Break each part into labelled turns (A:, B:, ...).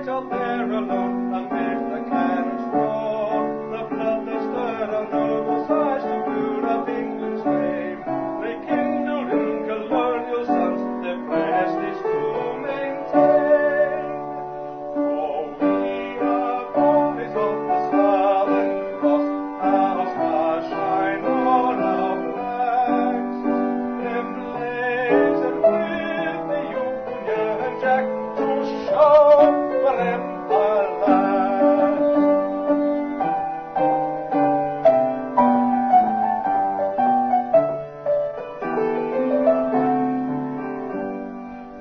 A: right out there alone amid the cannon's roar. The blood they stirred our noble sires to build up England's fame. Rekindled in colonial suns, their prestige to maintain. For we are boys of the Southern Cross, our stars shine on our flags, emblazoned with the Union Jack to show where empire lasts.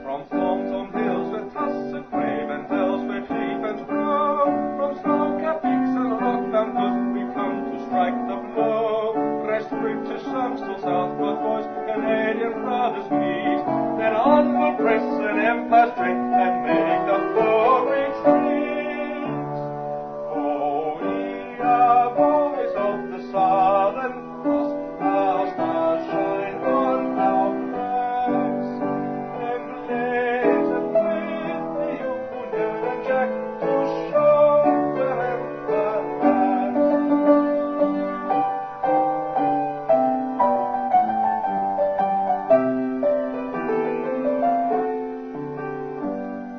A: From Thornton hills where tussock wave and dells where chieftains grow, from snow-capped peaks and rock-bound woods we come to strike the blow. Rest British sons till southward boys, Canadian brothers meet, then on we'll press an empire's strength and make the foe retreat. For we are boys of the Southern Cross, our stars shine on our flags, emblazoned with the Union Jack to show where empire lasts.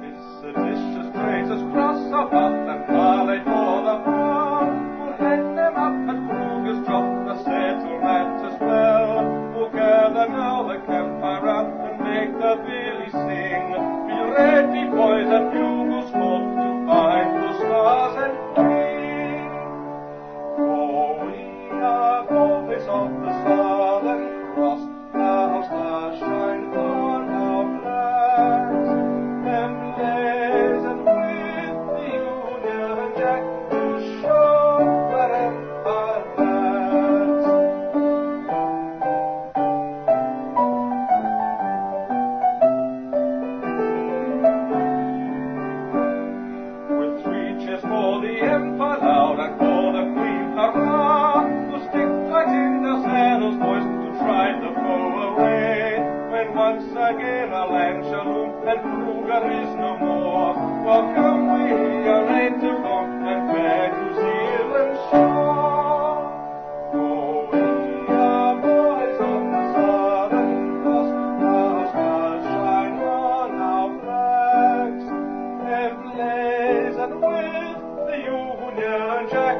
A: It's seditious traitors cross our path and parley for the crown. We'll head them up at Kruger's drop, the settlement as well. We'll gather now the campfire round and make the billy sing. Be ready, boys, at bugle's call to find those stars and green. For we are boys of the Southern Cross, our stars shine on our flags, emblazoned with the Union Jack to show where empire lasts. With three cheers for the empire loud and for the Queen hurrah, we'll stick tight in our saddles, boys, to drive the foe away. When once again our land shall loom and Kruger is no more, welcome we are ready to come and bear New Zealand's shore. For we are boys of the Southern Cross, our stars shine on our flags, emblazoned with the Union Jack